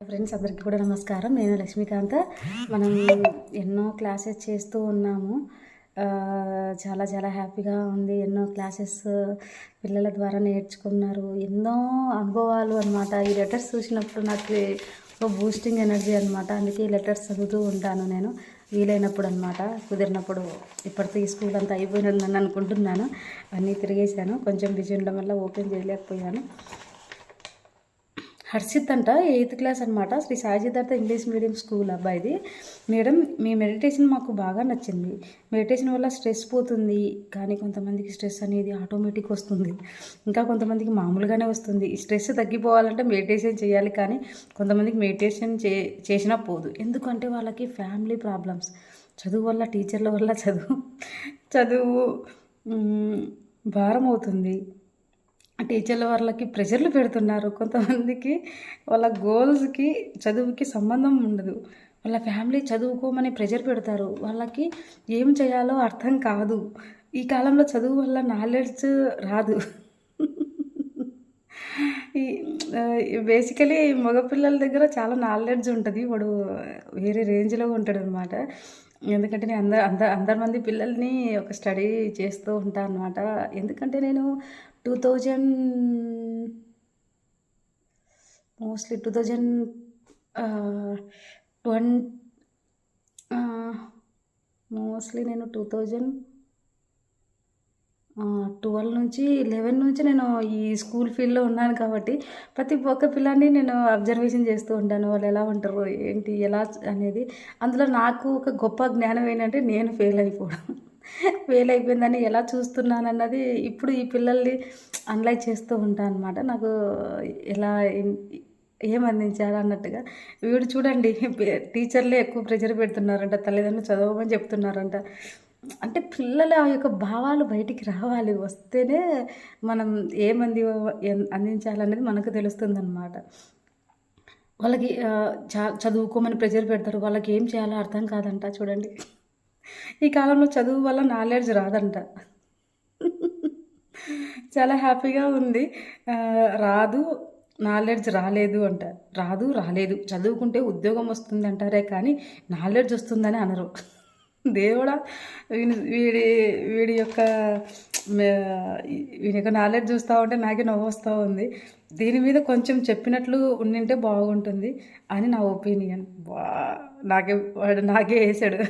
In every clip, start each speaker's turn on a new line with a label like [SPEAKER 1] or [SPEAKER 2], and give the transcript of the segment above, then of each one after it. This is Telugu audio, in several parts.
[SPEAKER 1] ఫ్రెండ్స్ అందరికీ కూడా నమస్కారం. నేను లక్ష్మీకాంత్. మనం ఎన్నో క్లాసెస్ చేస్తూ ఉన్నాము. చాలా చాలా హ్యాపీగా ఉంది. ఎన్నో క్లాసెస్ పిల్లల ద్వారా నేర్చుకున్నారు. ఎన్నో అనుభవాలు అనమాట. ఈ లెటర్స్ చూసినప్పుడు నాకు ఒక బూస్టింగ్ ఎనర్జీ అనమాట. అందుకే ఈ లెటర్స్ చదువుతూ ఉంటాను నేను వీలైనప్పుడు అనమాట. కుదిరినప్పుడు ఇప్పటితో ఈ స్కూల్ అంతా అయిపోయినదని అనుకుంటున్నాను. అన్నీ తిరిగేశాను. కొంచెం బిజీ ఉండడం వల్ల ఓపెన్ చేయలేకపోయాను. హర్షిత్ అంట 8th క్లాస్ అనమాట. Shri Sai Siddhartha English medium school అబ్బాయిది. మేడం, మీ మెడిటేషన్ మాకు బాగా నచ్చింది. మెడిటేషన్ వల్ల స్ట్రెస్ పోతుంది, కానీ కొంతమందికి స్ట్రెస్ అనేది ఆటోమేటిక్ వస్తుంది, ఇంకా కొంతమందికి మామూలుగానే వస్తుంది. ఈ స్ట్రెస్ తగ్గిపోవాలంటే మెడిటేషన్ చేయాలి, కానీ కొంతమందికి మెడిటేషన్ చేసినా పోదు. ఎందుకంటే వాళ్ళకి ఫ్యామిలీ ప్రాబ్లమ్స్, చదువు వల్ల, టీచర్ల వల్ల చదువు భారం అవుతుంది. టీచర్ల వాళ్ళకి ప్రెషర్లు పెడుతున్నారు. కొంతమందికి వాళ్ళ గోల్స్కి చదువుకి సంబంధం ఉండదు. వాళ్ళ ఫ్యామిలీ చదువుకోమని ప్రెషర్ పెడతారు. వాళ్ళకి ఏం చేయాలో అర్థం కాదు. ఈ కాలంలో చదువు వల్ల నాలెడ్జ్ రాదు. ఈ బేసికలీ మగపిల్లల దగ్గర చాలా నాలెడ్జ్ ఉంటుంది. వాడు వేరే రేంజ్లో ఉంటాడు అనమాట. ఎందుకంటే నేను అందరి మంది పిల్లల్ని ఒక స్టడీ చేస్తూ ఉంటాను అనమాట. ఎందుకంటే నేను 2012 నుంచి 11 నుంచి నేను ఈ స్కూల్ ఫీల్డ్లో ఉన్నాను కాబట్టి ప్రతి ఒక్క పిల్లాన్ని నేను అబ్జర్వేషన్ చేస్తూ ఉంటాను. వాళ్ళు ఎలా ఉంటారు, ఏంటి, ఎలా అనేది. అందులో నాకు ఒక గొప్ప జ్ఞానం ఏంటంటే నేను ఫెయిల్ అయిపోయిందని ఎలా చూస్తున్నాను అన్నది ఇప్పుడు ఈ పిల్లల్ని అనలైజ్ చేస్తూ ఉంటాను అనమాట. నాకు ఎలా ఏం అందించాలి అన్నట్టుగా. వీడు చూడండి, టీచర్లే ఎక్కువ ప్రెషర్ పెడుతున్నారంట, తల్లిదండ్రులు చదవమని చెప్తున్నారంట. అంటే పిల్లల యొక్క భావాలు బయటికి రావాలి, వస్తేనే మనం ఏమంది అందించాలనేది మనకు తెలుస్తుంది అన్నమాట. వాళ్ళకి చదువుకోమని ప్రెషర్ పెడతారు, వాళ్ళకి ఏం చేయాలో అర్థం కాదంట. చూడండి, ఈ కాలంలో చదువు వల్ల నాలెడ్జ్ రాదంట. చాలా హ్యాపీగా ఉంది. రాదు, నాలెడ్జ్ రాలేదు అంట. రాలేదు చదువుకుంటే ఉద్యోగం వస్తుంది అంటారే కానీ నాలెడ్జ్ వస్తుందని అనరు. దేవుడా, వీడి యొక్క నాలెడ్జ్ చూస్తూ ఉంటే నాకే నవ్వు వస్తూ ఉంది. దీని మీద కొంచెం చెప్పినట్లు ఉండింటే బాగుంటుంది అని నా ఒపీనియన్. నాకే వేసాడు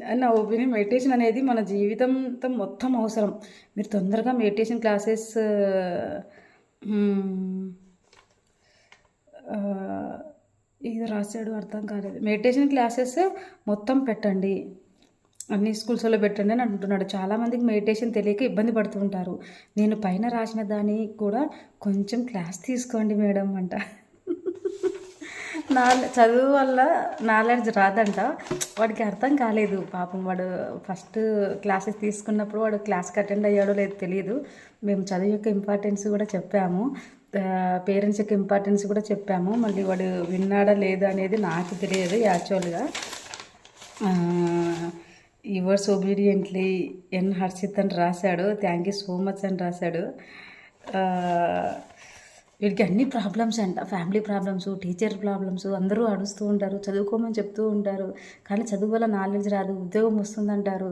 [SPEAKER 1] అని నా ఒపీనియన్. మెడిటేషన్ అనేది మన జీవితంతో మొత్తం అవసరం. మీరు తొందరగా మెడిటేషన్ క్లాసెస్ ఇది రాశాడు, అర్థం కాలేదు. మెడిటేషన్ క్లాసెస్ మొత్తం పెట్టండి, అన్ని స్కూల్స్లో పెట్టండి అని అంటున్నాడు. చాలామందికి మెడిటేషన్ తెలియక ఇబ్బంది పడుతూ ఉంటారు. నేను పైన రాసిన దాన్ని కూడా కొంచెం క్లాస్ తీసుకోండి మేడం అంట. చదువు వల్ల నాలెడ్జ్ రాదంట. వాడికి అర్థం కాలేదు పాపం. వాడు ఫస్ట్ క్లాసెస్ తీసుకున్నప్పుడు వాడు క్లాస్కి అటెండ్ అయ్యాడో లేదో తెలియదు. మేము చదువు యొక్క ఇంపార్టెన్స్ కూడా చెప్పాము, పేరెంట్స్ యొక్క ఇంపార్టెన్స్ కూడా చెప్పాము. మళ్ళీ వాడు విన్నాడా లేదా అనేది నాకు తెలియదు యాక్చువల్గా. యువర్స్ ఒబీడియంట్లీ ఎన్ హర్షిత్ అని రాశాడు. థ్యాంక్ యూ సో మచ్ అని రాశాడు. వీడికి అన్ని ప్రాబ్లమ్స్ అంట, ఫ్యామిలీ ప్రాబ్లమ్స్, టీచర్ ప్రాబ్లమ్స్. అందరూ అడుస్తూ ఉంటారు, చదువుకోమని చెప్తూ ఉంటారు, కానీ చదువు వల్ల నాలెడ్జ్ రాదు, ఉద్యోగం వస్తుందంటారు.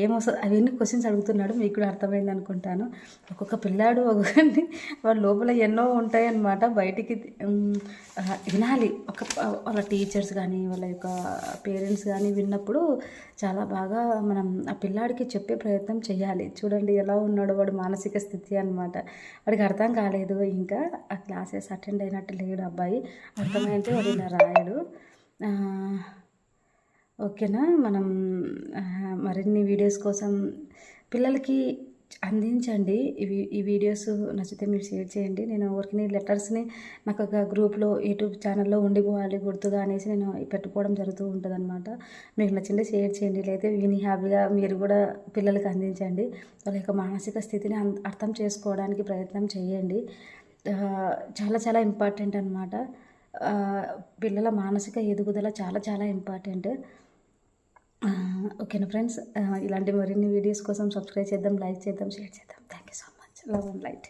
[SPEAKER 1] ఏమొస్తుంది అవన్నీ క్వశ్చన్స్ అడుగుతున్నాడు. మీకు కూడా అర్థమైంది అనుకుంటాను. ఒక్కొక్క పిల్లాడు ఒక్కొక్కటి వాళ్ళ లోపల ఎన్నో ఉంటాయన్నమాట. బయటికి వినాలి. వాళ్ళ టీచర్స్ కానీ వాళ్ళ యొక్క పేరెంట్స్ కానీ విన్నప్పుడు చాలా బాగా మనం ఆ పిల్లాడికి చెప్పే ప్రయత్నం చేయాలి. చూడండి ఎలా ఉన్నాడో వాడు, మానసిక స్థితి అనమాట. వాడికి అర్థం కాలేదు, ఇంకా ఆ క్లాసెస్ అటెండ్ అయినట్టు లేడు అబ్బాయి. అర్థమైతే వాడు ఇలా రాయడు. ఓకేనా. మనం మరిన్ని వీడియోస్ కోసం పిల్లలకి అందించండి. ఈ వీడియోస్ నచ్చితే మీరు షేర్ చేయండి. నేను ఎవరికి లెటర్స్ని నాకు ఒక గ్రూప్లో యూట్యూబ్ ఛానల్లో ఉండిపోవాలి గుర్తుగా అనేసి నేను పెట్టుకోవడం జరుగుతూ ఉంటుంది అనమాట. మీకు నచ్చిందే షేర్ చేయండి, లేకపోతే విని హ్యాపీగా మీరు కూడా పిల్లలకి అందించండి. వాళ్ళ యొక్క మానసిక స్థితిని అర్థం చేసుకోవడానికి ప్రయత్నం చేయండి. చాలా చాలా ఇంపార్టెంట్ అనమాట. పిల్లల మానసిక ఎదుగుదల చాలా చాలా ఇంపార్టెంట్. ఓకేనా ఫ్రెండ్స్, ఇలాంటి మరిన్ని వీడియోస్ కోసం సబ్స్క్రైబ్ చేద్దాం, లైక్ చేద్దాం, షేర్ చేద్దాం. Thank you so much. Love and light.